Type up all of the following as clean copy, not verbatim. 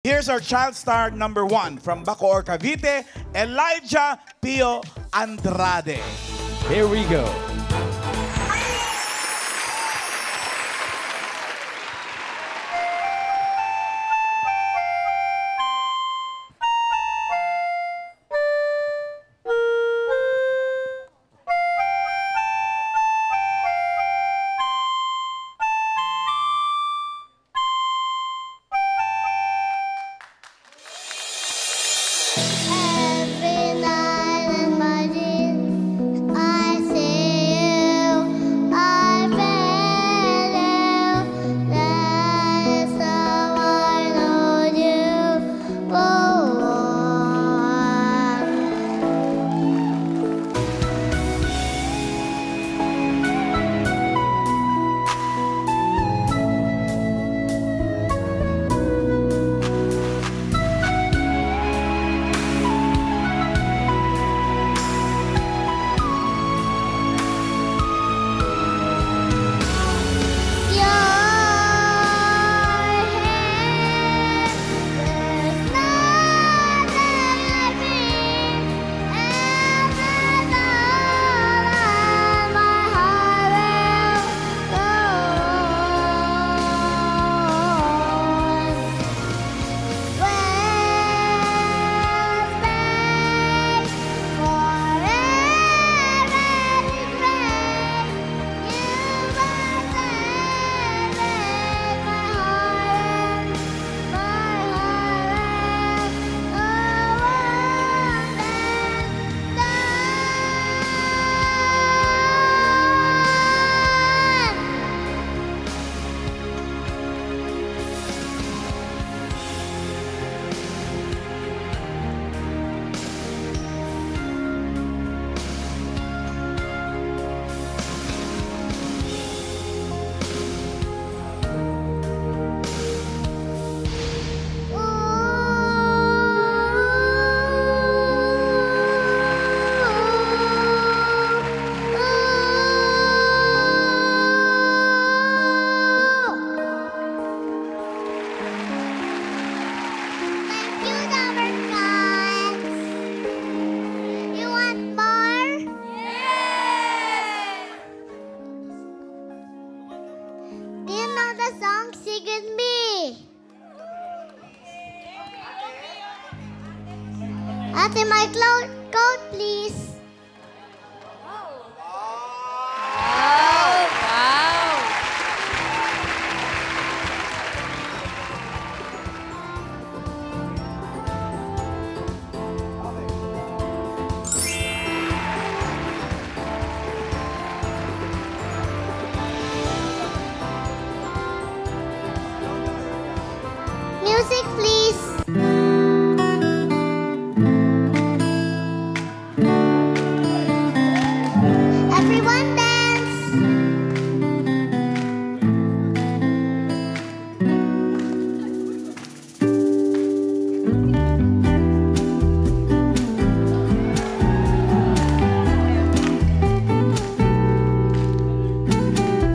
Here's our child star number 1 from Bacoor, Cavite, Elijah Pio Andrade. Here we go. Every night in my dreams, I see you, I feel you. That's how I know you go on. Your hand, there's nothing like me, and that's all my heart will go on. We'll stay forever this way. You must save my heart, go on and on. Thank you, Dumbercats. You want more? Yes! Do you know the song Sigurd Me? Ate, my coat, please. Music, please. Everyone dance.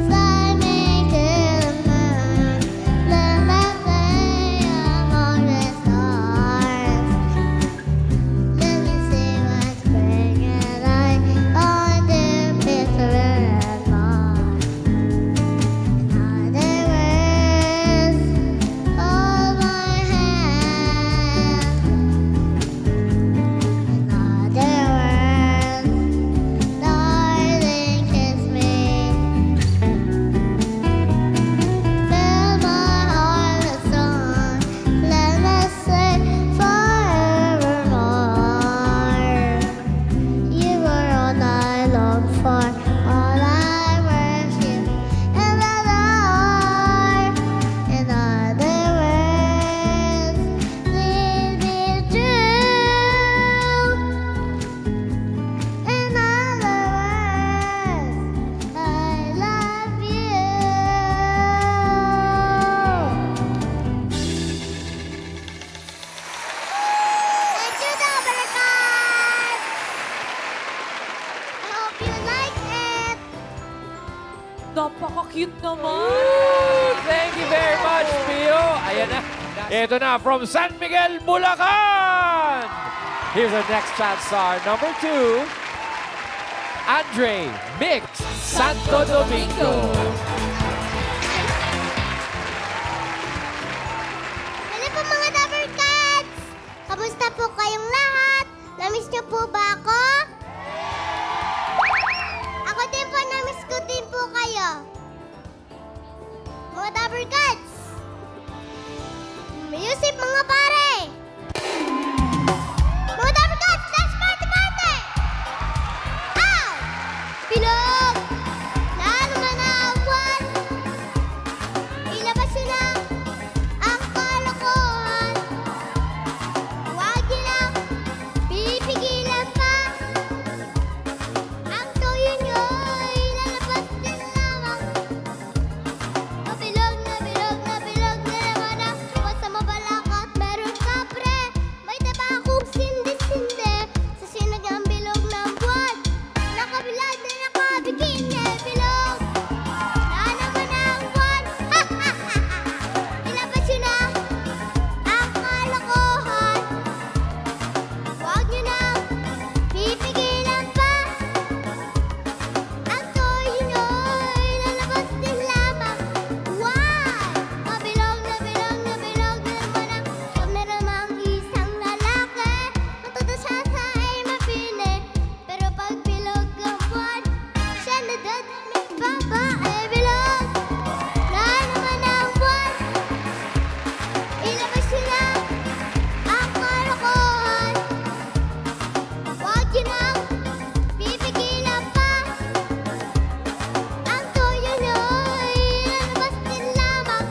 Fly me to the moon, let me play among the stars. Let me see what's bringing light on the bitter and far. In other words, hold my hand. In other words, darling, kiss me. Fill my heart with song. Let me sing forevermore. You are all I long for, all I worship and adore. In other words, lead me true. In other words, I love you. Thank you, Dumbercats. I hope you like it. Napaka-cute naman. Thank you very much, Pio. Ayan na. Ito na, from San Miguel, Bulacan! Here's our next chance star, number 2, Andre Mix Santo Domingo. Hello po mga Dabber Cats! Kamusta po kayong lahat? Namiss niyo po ba ako? Ako din po, namiss ko din po kayo. Mga Dabber Cats! Music mga pare! Mga Dabber Cats, let's party party! Ow! Bilog! Na naman ang buwan! Ilabas yun na ang kalokohan. Huwag niyo lang pipigilan pa. Ang tuyo niyo ilalabas din lamang. Mabilog na bilog na bilog na naman ang buwan sa mabalakat. Meron ka pre, may tabakong sindi-sindi sa sinag ang bilog ng buwan. Nakabilad na nakabikini, bilog na naman ang buwan. Ha ha ha ha! Ilabas yun na ang kalokohan. Huwag niyo na pipigilan pa. Ang tuyo niyo ilalabas din lamang. Why? Mabilog na bilog na bilog na naman ang kung meron mang isang lalaki. Matuto siya sa ay mapili. Pero pag bilog ang buwan, siya nadadaming babae. Bilog na naman ang buwan. Ilabas niyo na ang kalokohan. Huwag niyo nang pipigilan pa. Ang tuyo niyo ilalabas din lamang.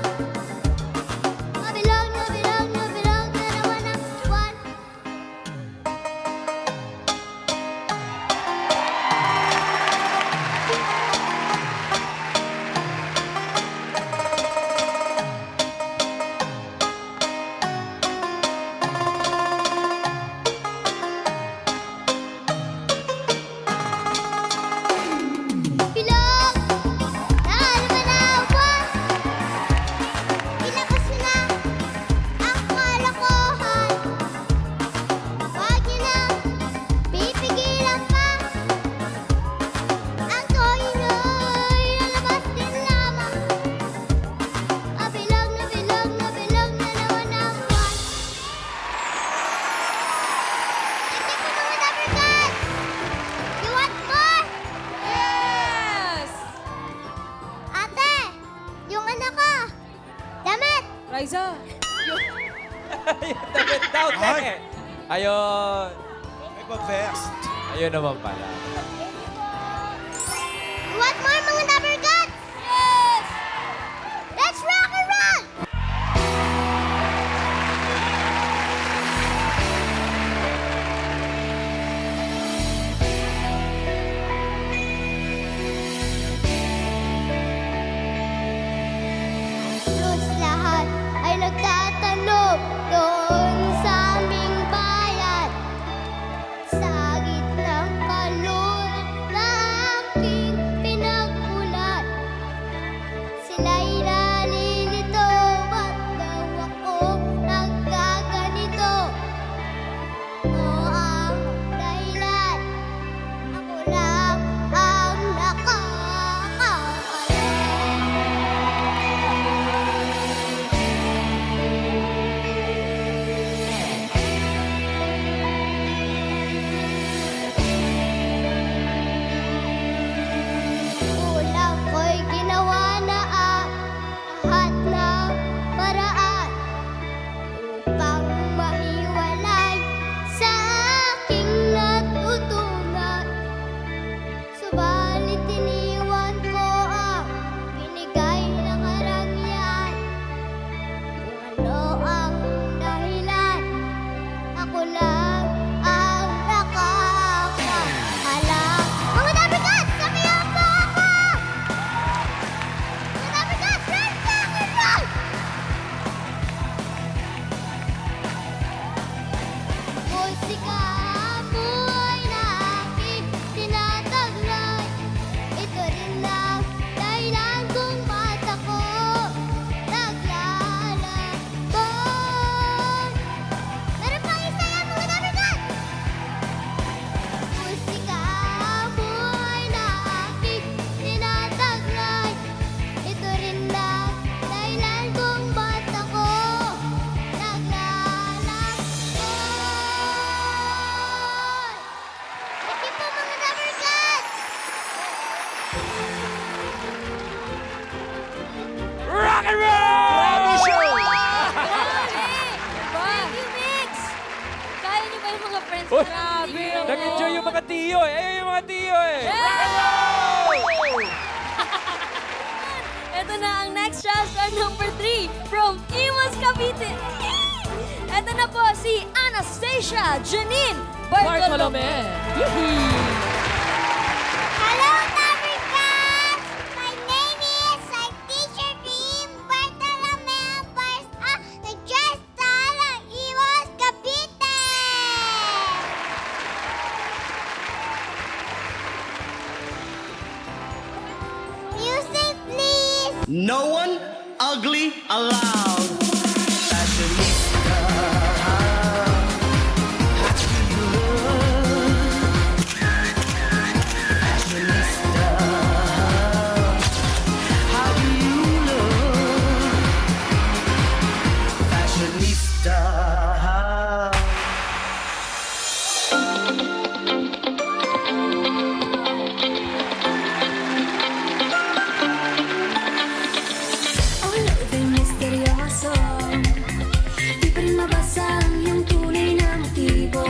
Mabilog na bilog na bilog na naman ang buwan. Bilog na naman ang buwan. Ilabas niyo na ang kalokohan. Huwag niyo nang pipigilan pa. Ang tuyo niyo ilalabas din lamang. Mabilog na bilog na bilog na naman ang buwan. Thank you po mga Dabber Cats! You want more? Yes! Ate, yung anak ko, damit! Raisa! Damit daw, Ay. te. Ayun. May pa-vest. Ayun naman pala. You want more mga Dabber Cats? Yes! Let's rock and roll! Halos lahat ay nagtatanong doon sa aming bayan. Sa gitnang kaloob na aking pinagmulan, sila'y nalilito, ba't daw ako nagkaganito? O ang dahilan, ako lang ang nakakaalam. Ulang ko'y ginawa na ang lahat ng paraan upang mahiwalay sa aking natutunan. Subalit iniwan ko ang binigay na karangyaan. Kung ano ang dahilan, ako lang ang nakakaalam. Mga Dabber Cats, sabihan mo ako! Mga Dabber Cats, let's rock and roll! Musika mo ay aking tinataglay. Ito rin ang dahilan kung ba't ako naglalaro. Uy, Grabe. nag-enjoy yung mga tiyo eh. Ayun yung mga tiyo eh. Ito na ang next child star number 3 from Imus, Cavite. Ito na po si Anastasia Janine Bartolome. Hello, Tabrikas! My name is Teacher Kim Bartolome Barsa, nag-star ng Iwas, Cavite! Music, please! No one ugly allowed. Fashionista. Fashionista. How do you look? Fashionista. All misteryoso. Di pa rin mabasa ang iyong tunay na motibo.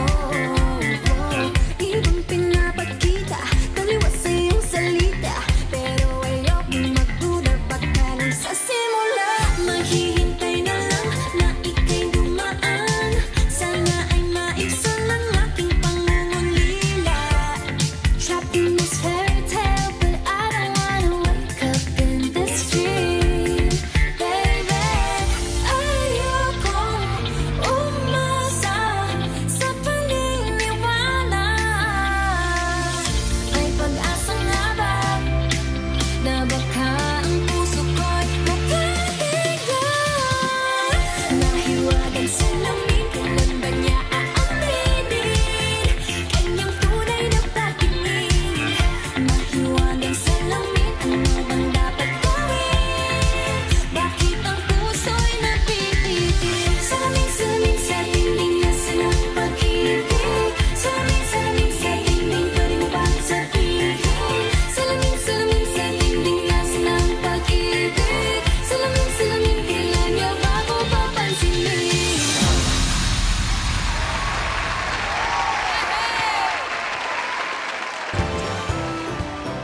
Ibang pinapakita, taliwas sa iyong salita. Pero ayokong magduda pagkaling sa simula. Maghihintay na lang na ika'y dumaan. Sana ay maibsan ang aking pangungulila. Trapped in this fairy tale, but I don't wanna wake up in this dream. Baby, ayokong umasa sa paniniwala. May pag-asa nga ba na baka ang puso ko'y makahiga? Nahiwagan sa lamin, kailan ba niya aaminin kanyang tunay na pag-ibig? Nahiwagan sa lamin, ano bang dapat gawin? Bakit ang puso'y napipitin? Salamin sa dingding na silang pag-ibig. Salamin sa dingding, pwede mo bang sabihin? Salamin sa dingding na silang pag-ibig. Salamin, kailan niyo ba ako papansinin?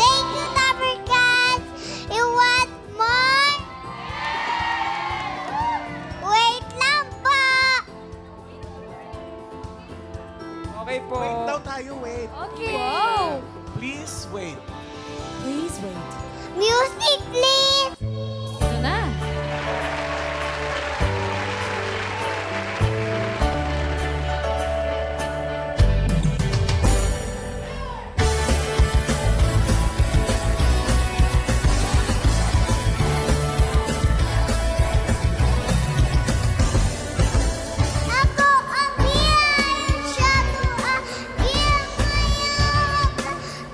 Thank you, Tabrikas! You want more? Wait lang po! Okay po. Wait daw tayo, wait. Okay. Wow! Please wait. Please wait. Music, please! Ito na. Ako ang biyayan siya tuwa, iyang mayroon.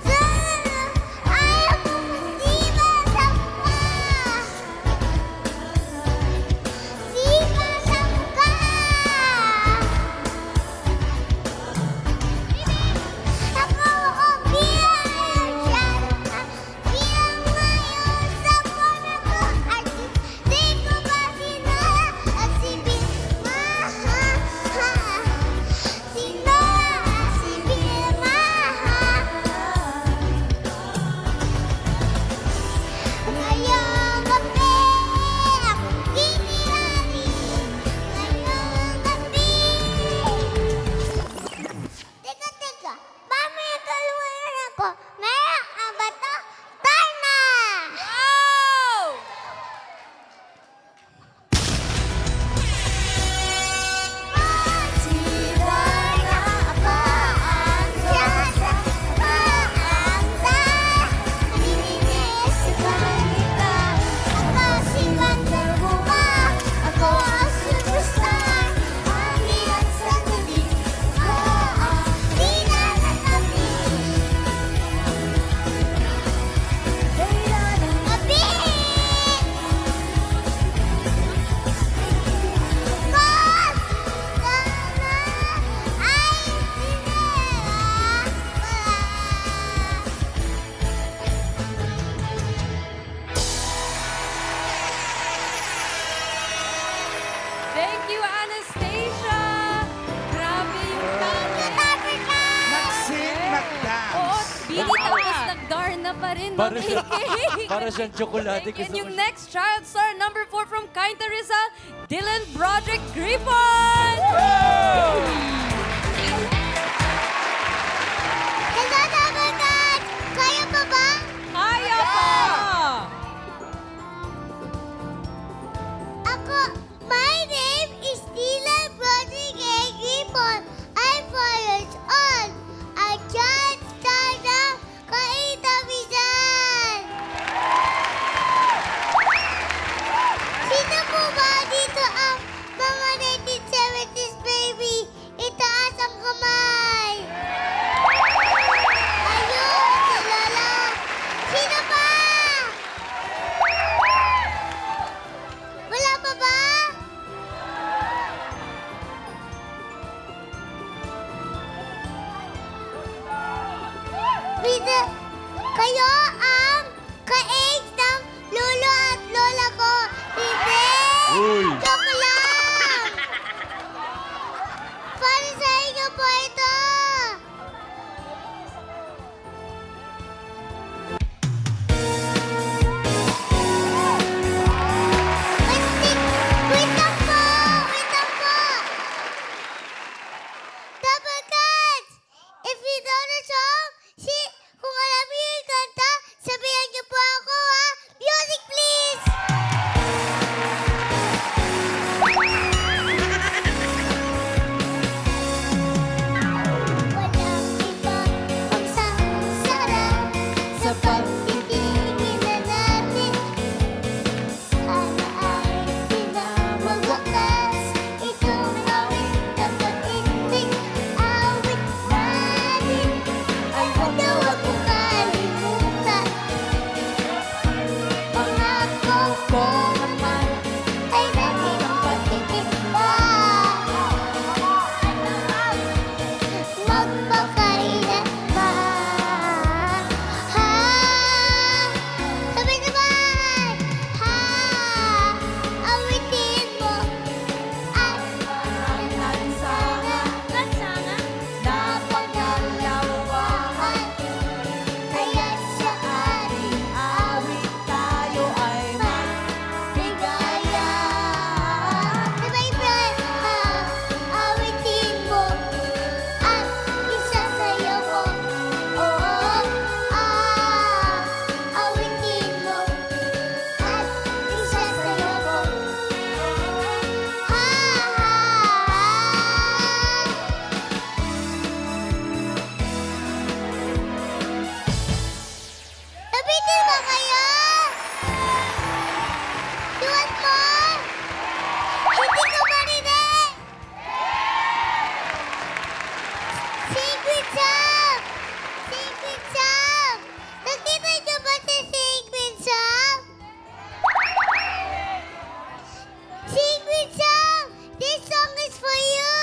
Sana ayaw mo masiba sa pa rin, Para Ma'am siya- AK. para siyang tsokolate. And yung next child star, number 4 from Cainta Rizal, Dylan Broderick Gripon! Hello, Dabagat! Kaya pa ba? Kaya pa! Ako, my name is Dylan Broderick A. Gripon. I'm 4 years old. A child star ng Cainta Rizal. Sino po ba dito ang mga 1970s baby? Itaas ang kamay. Ayun, si Lola. Sino pa? Wala pa ba? Bida, kayo ang ka-age ng lolo at lola ko. Hindi! Joke lang! Para sa inyo po ito! Wait lang po! Wait lang po! Double cuts! If you know the song, kung alam niyo yung kanta, sabihan niyo po ako ha! Music please! Walang iba ang sasarap sa pagtitingin na natin. Sana ay di na magwakas itong awit na pag-ibig. Awit natin ay huwag na huwag mong kalimutan. Pangako ko naman ay lagi ang pagtitimba. Magpakailan pa. Ha? Sabay-sabay. Ha? Awitin mo at lansanga na pagkalawahan. Kaya sa ating awit tayo ay maligaya. Sabay-sabay. Ha? Awitin mo at isasayaw mo. Oo, awitin mo at isasayaw mo. Ha! Nabitin ba kayo? You want more? Hindi ko marinig! Secret Shop! Secret Shop! Nakita niyo ba si Secret Shop? Secret Shop! This song is for you!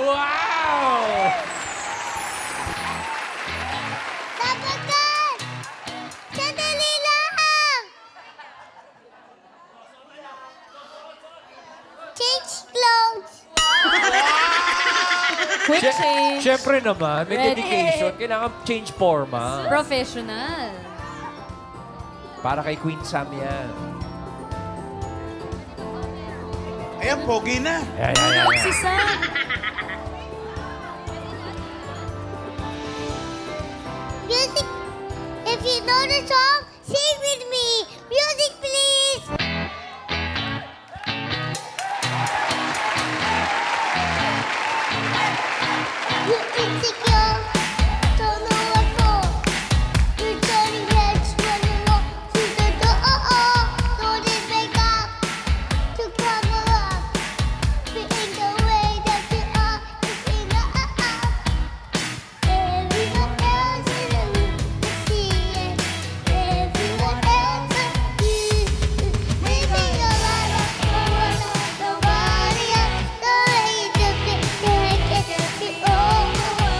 Wow! Dabagat! Sandali lang! Change clothes! Quick change. Siyempre naman, may Ready. dedication. Kailangan change forma. Professional. Para kay Queen Sam yan. Ayan, pogi na. Ayan. Si Sam. Music! If you know the song, sing with me! Music, please! You insecure, don't know what for. You're turning heads, running up to the door. Don't it make up to cover up. Being the way that you are, it's enough. Everyone else in the room can see it. Everyone else agrees. Maybe you're right, nobody else. The way you do it, can't get it over.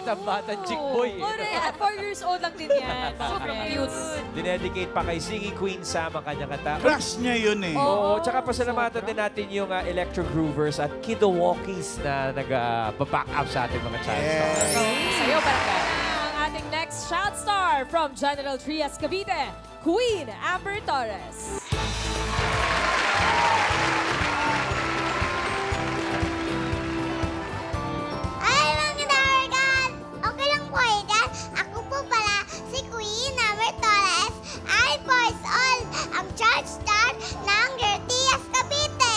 Batang-batang chick boy. Correct. 4 years old lang din yan. Sobrang cute. Dinedicate pa kay Singing Queen Sam ang kanyang kanta. Crush niya yun eh. Oo, tsaka pasalamatan din natin yung Electro Groovers at Kiddo Walkies na nag-back up sa ating mga child stars. Sa'yo, Barangay. Ang ating next child star from General Trias, Cavite, Queen Amber Torres. Ay, mga Dargan! Okay lang po yan. Ako po pala si Queen Amber Torres. I voice all ang charge star ng Gertias Cavite.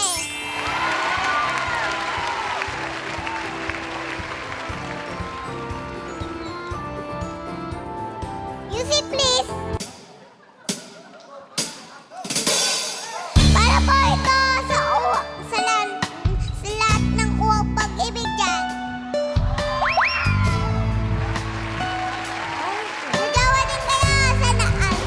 Music please! Para po ito sa lahat ng uwang pag-ibig dyan. Magawa din kaya sa naan.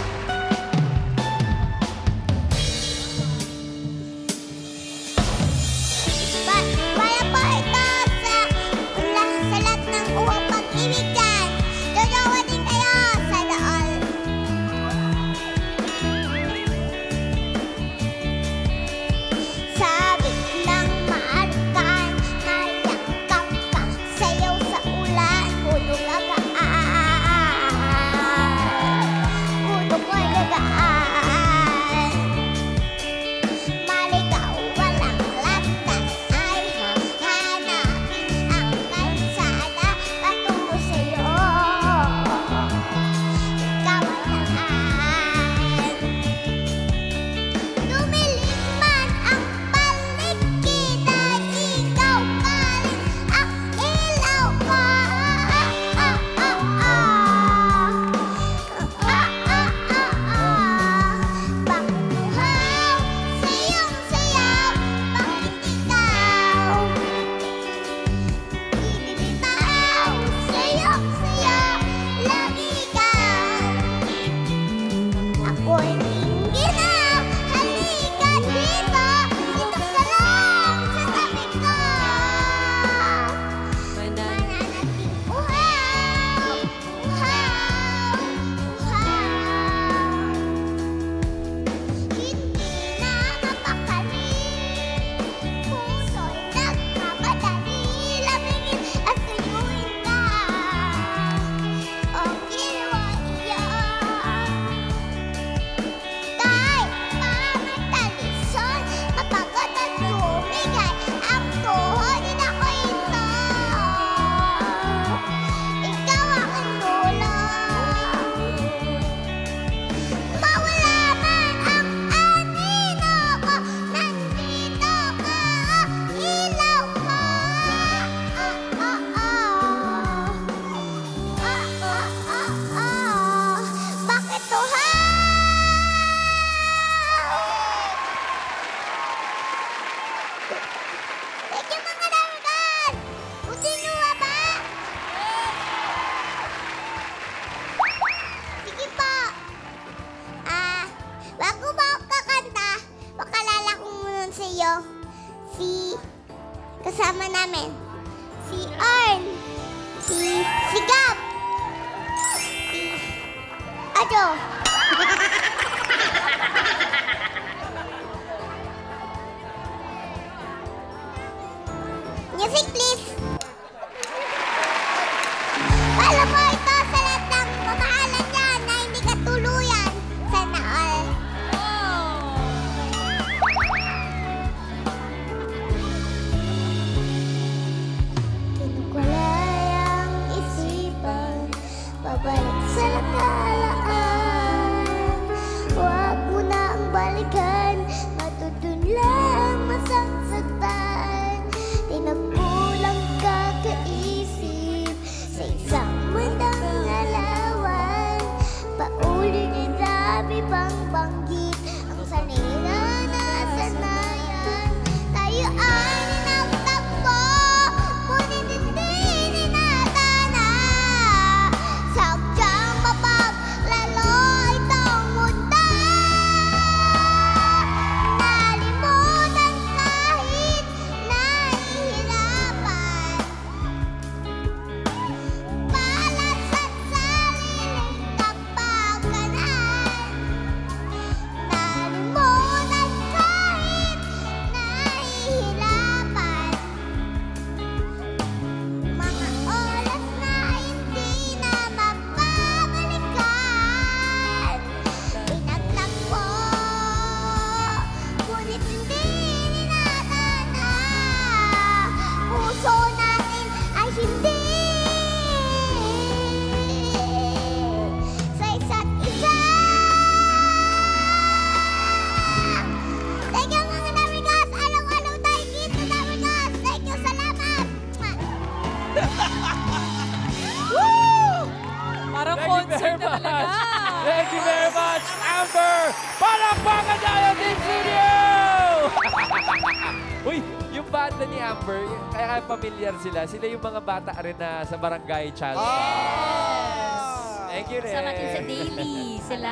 Para po ito sa lahat ng uwang pag-ibig dyan. Gagawa din kayo sa naan. Sabi ng maarkan, mayakap ka, sayaw sa ulan, hulog gagaan. Hulog ay gagaan. Maligaw, walang landas, ay hanapin ang kalsada patungo sa'yo. Ikaw ay naan. Dumilim man ang paligid ay ikaw pa rin ang ilaw ko. Bakit uhaw sa iyong sayaw? Bakit ikaw ibibitaw sa iyong sayaw? Lagi ka. Ako'y ginaw, halika dito, dito ka lang sa tabi ko. Mananating uhaw, uhaw, uhaw. Hindi na mapakali, puso'y nagmamadali, lamingin at tuyuin ka. O ginawa iyan. Kahit pamatalisod, mapagod at tumigay, ang tuhonin ako ito. Ikaw ang tulong. Mawala man ang anino ko, nandito ka, ilaw ko. Bakit Thank you, mga Dargan! Buti nyo ba? Sige po. Bago ba ako kakanta, pakalala ko muna sa iyo kasama namin. Si Arn, si Gab, si Adjo. Music please! Para po ito sa lahat ng mamahalan dyan na hindi katuluyan. Sana all. Kinukulay ang isipan, babalik sa nakalaan. Huwag mo na ang balikan, matutulang masangsagtan. Tinagpulang kakaisip sa isang mandang alawan. Paulit dami bang banggit ang sanina na sanayan. Tayo ay ninagtagpo, ngunit hindi ninatana. Sadyang mapaglalo itong mundo. Nalimutan kahit nahihirapan. much, Amber! Palakpakan tayo, Team Studio! Uy, yung banda ni Amber, kaya familiar sila. Sila yung mga bata rin na sa Barangay Child Star. Thank you, Ren. Sama din sa Daily sila.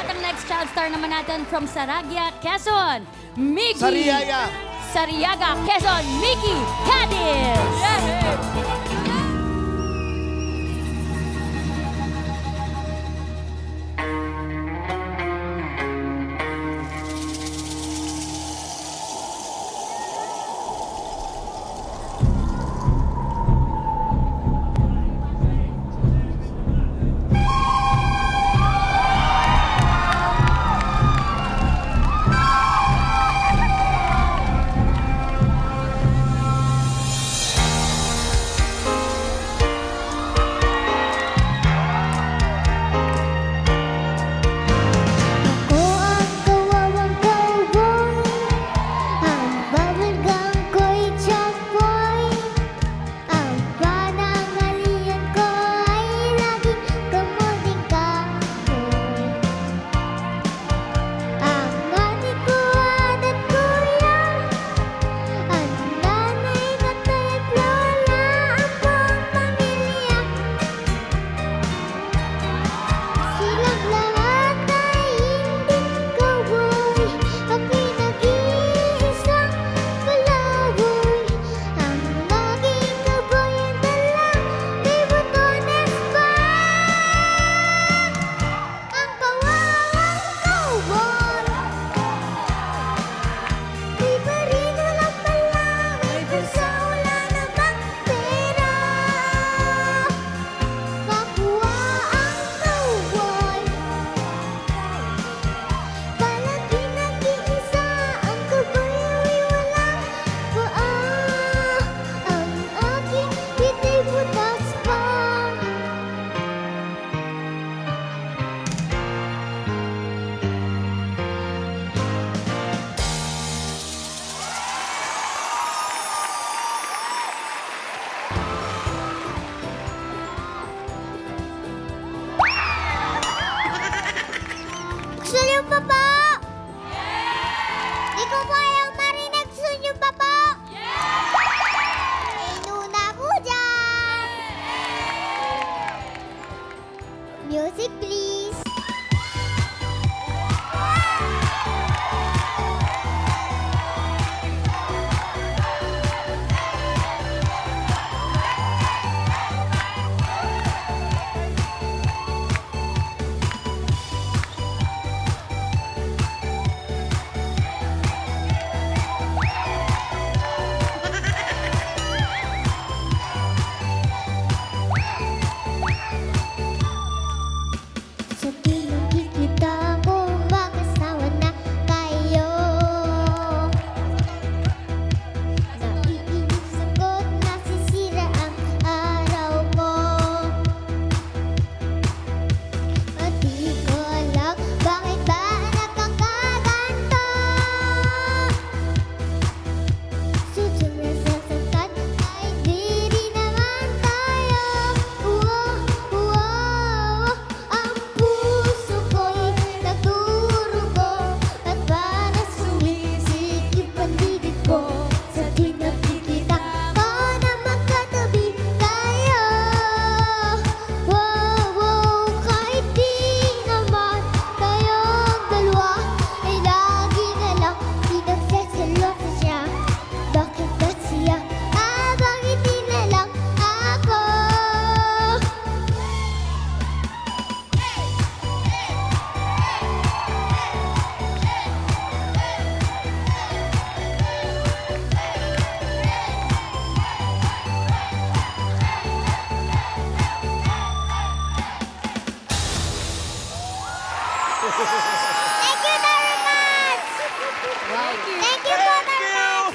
At ang next child star naman natin from Saragia, Quezon, Miggy. Sariaga, Quezon, Miggy Cadiz. Gusto niyo pa po? Di ko po ayaw marinig. Gusto niyo pa po? Inuna po dyan. Music please. Sa pinagkikita ko, mag-asawa na tayo. Naiinis ako't nasisira ang araw ko. At di ko alam bakit ba nakakaganto. Sudyang nasasaktan ay di rin naman tayo. Ang puso ko'y nagdurugo at para sumisikip ang dibdib ko sa tuwing nakikita ko na magkatabi tayo. Kahit di naman tayong dalawa ay lagi na lang pinagseselosa siya. Bakit ba siya? Bakit di na lang ako? Thank you very much! Thank you po very much!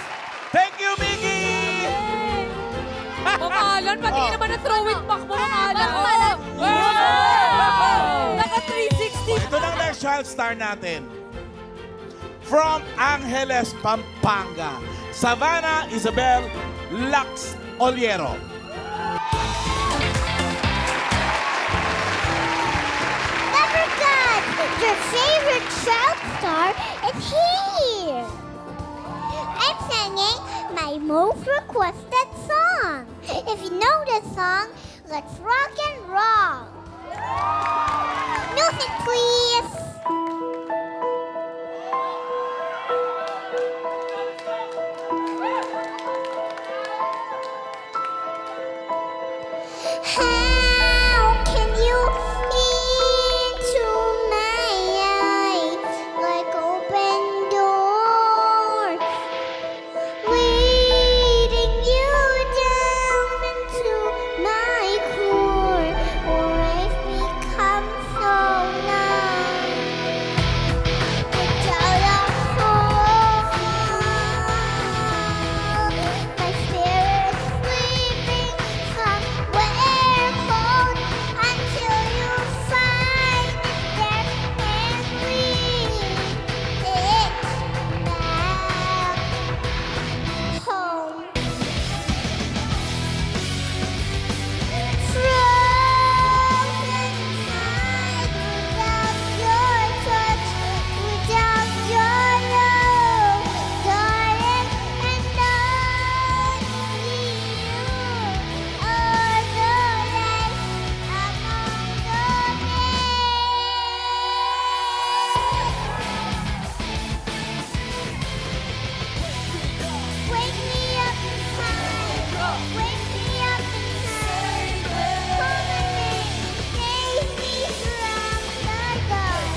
Thank you, Miggy! Mamahalan, pati naman na throw it back mo, mamahalan. Naka 360. Ito na ang next child star natin. From Angeles, Pampanga, Savannah Isabel Lax Oliero. Leprechaun! Your favorite child star is here. I'm singing my most requested song. If you know this song, let's rock and roll. Music, please. How can you into my eyes like open doors, leading you down into my core, where I've become so numb without a home. My spirit sleeping somewhere cold until you find it there and lead it back home. Frozen inside without your touch, without your love, darling, and only you are the light among the Wake me up inside, wake me up inside, call my name, save me from the dark,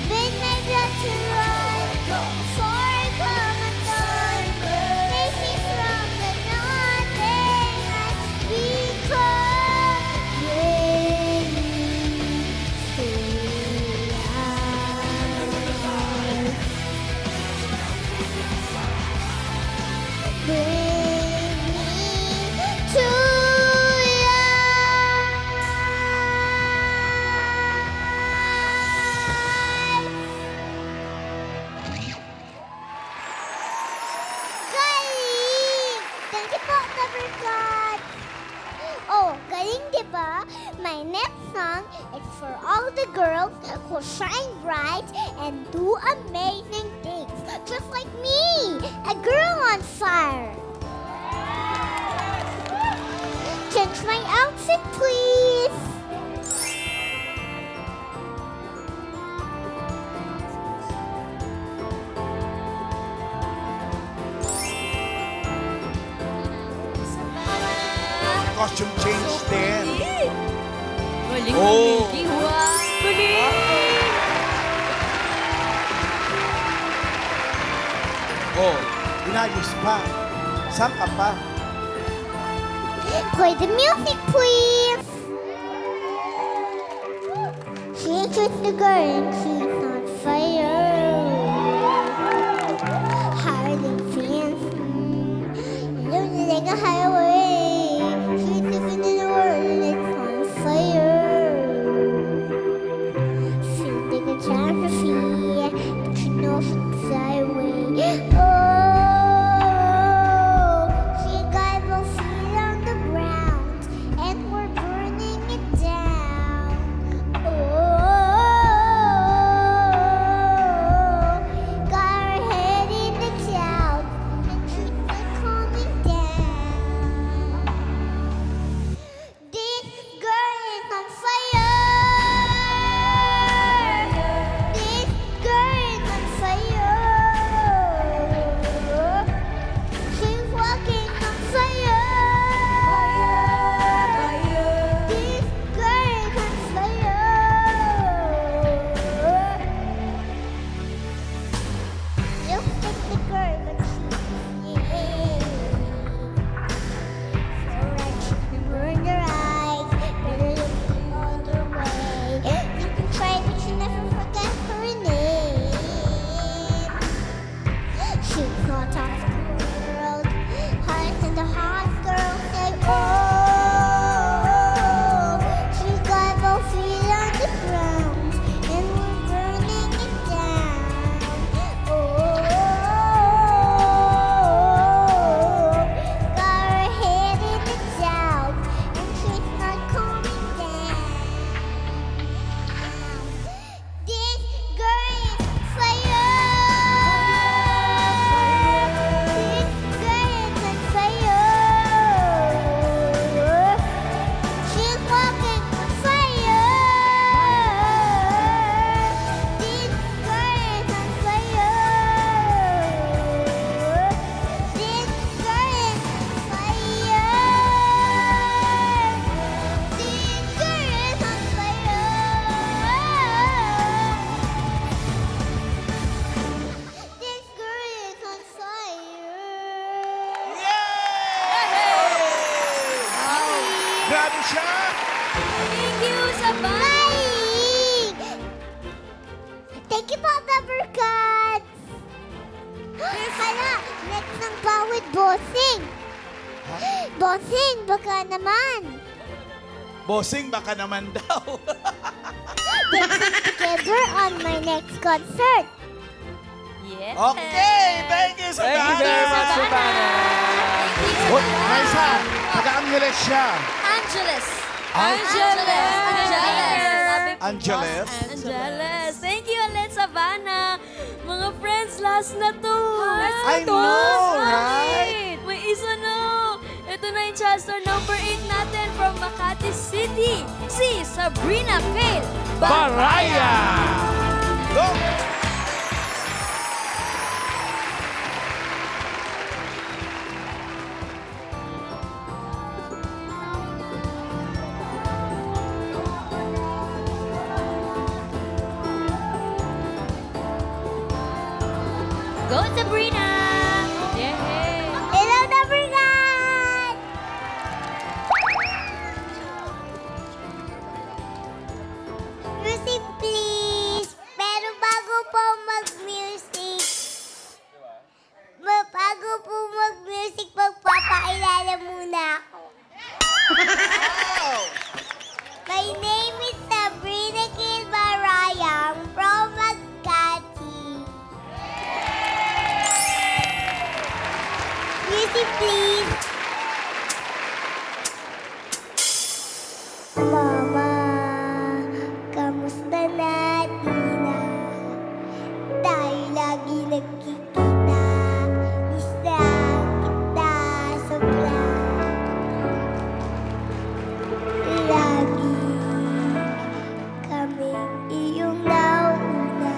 bid my blood to run, before I come undone, save me from the nothing I've become, bring me to life. Bring me to life. Galing! Thank you po, Lover God. Oh, galing diba? My next song is for all the girls who shine bright and do amazing things, just like me, a girl on fire. Change my outfit, please. Costume change din. Galing Oh. mo, Mickey. Wow! Galing! Oh, inayos pa. Saan ka pa? Play the music, please. She enters the garden, she's on fire. Hiding fans, losing like a highway. She's living in a world and it's on fire. She'll take a chance to see, but she knows it's sideways. Oh, she got both feet on the ground, and we're burning it down. Oh, got her head in the clouds, and she's not coming down. Thank you, Papa Burkat! Hala, next ng pawid, Bossing! Bossing, baka naman! Bossing, baka naman daw. Let's sing together on my next concert! Yes. Okay, thank you, Thank you very much, Savannah. Savannah. Oh, Raisa, taga-Angeles siya. Angeles. Angeles. Angeles. Angeles. Thank you, Alet Savannah. Mga friends, last na to. I know, right? May isa na. Ito na yung chance star number 8 natin from Makati City. Si Sabrina Faith Baraya. Go! Go, Sabrina! Yay! Hello, Nabrigat! Music, please! Pero bago po mag-music, magpapakilala muna ako. My name is Sabrina Faith Baraya. I'm from Makati. Music, please. Mama, kamusta na, Tina? Tayo lagi nagkikita. Miss na kita sobra. Lagi kaming iyong nauna.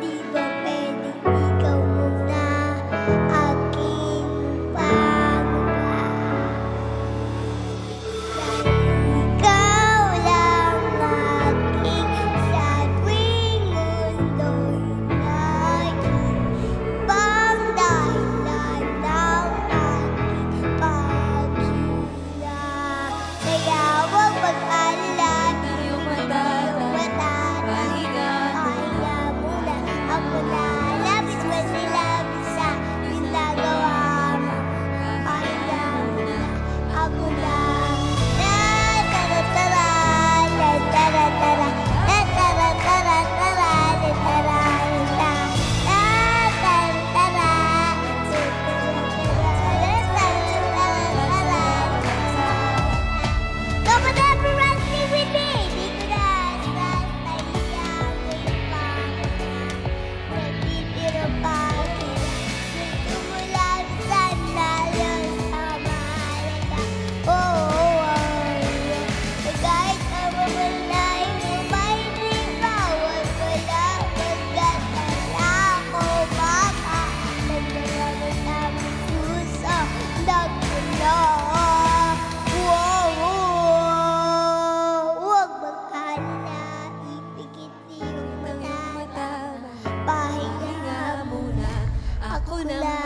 Di ba pwedeng ikaw muna aking pangba? Ikaw lang aking sa tuwing mundo'y nag-ibang dahilan ng aking paghinga. Kaya huwag mag-alala, iyong mata, pahinga muna. Ako na labis ba sila bisa ginagawa mo? Pahinga muna, ako na. Ta-ta-ra-tara, ta-ta-ra-tara, ta-ta-ra-tara, ta-ra-tara, ta-ta-ra-tara, Come on, everyone, sing with me! Di ko na sasayamin pa. Nagtitiro pa sila. Gusto mo lang sana yun sa mahalaga. Kahit ang mamalay mo, may di bawal ko lang magdadala ko baka nagdaraman namin suso. Nagdala. Huwag mag-alala, ipikit iyong mata. Pahinga muna, ako na.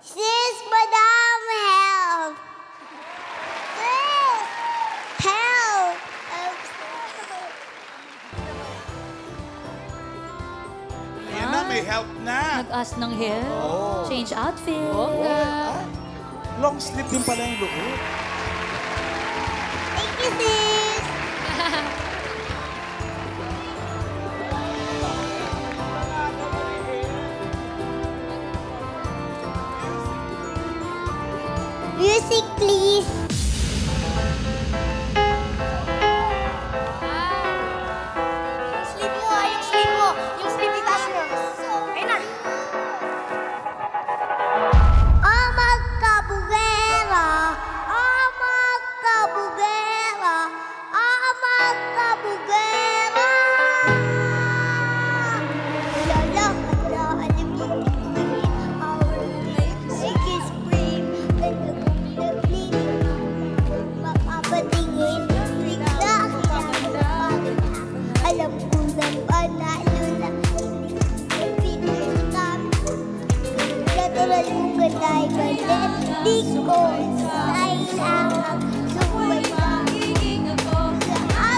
Sis, Madam, help! Sis! Help! Ayan na, may help na. Nag-ask ng help. Oo. Change outfit. Long sleeve din pala yung loob. Thank you, sis! Music, please! Sleep mo, yung sleep mo! Yung sleep itaas mo! Ayun na! Magkabugera! Magkabugera! Magkabugera! Lala, hala, alam mo, our music is brave. Ganda kong labling, mapapatingin. Bigla ang alam ko na panalo na hindi bigay kami. Natural kong galay balit, di ko kailangan sumay sa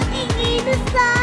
aking inusay.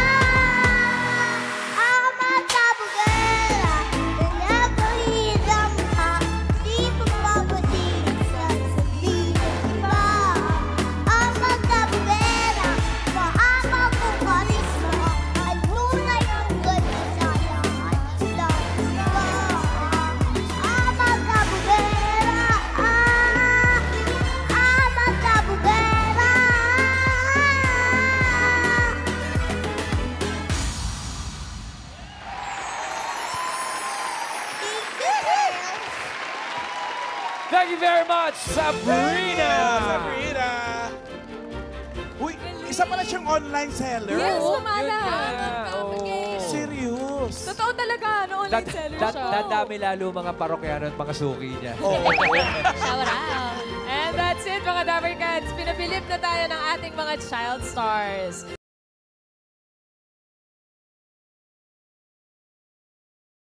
much, Sabrina! Sabrina! Uy, isa pala siyang online seller. Yes, Yun Mamala. nga, oo. Serious. Totoo talaga, no? Online seller siya. Dadami lalo mga parokyano at mga suki niya. Oo. Shout out. And that's it, mga Dapper Cats. Pinabilib na tayo ng ating mga child stars.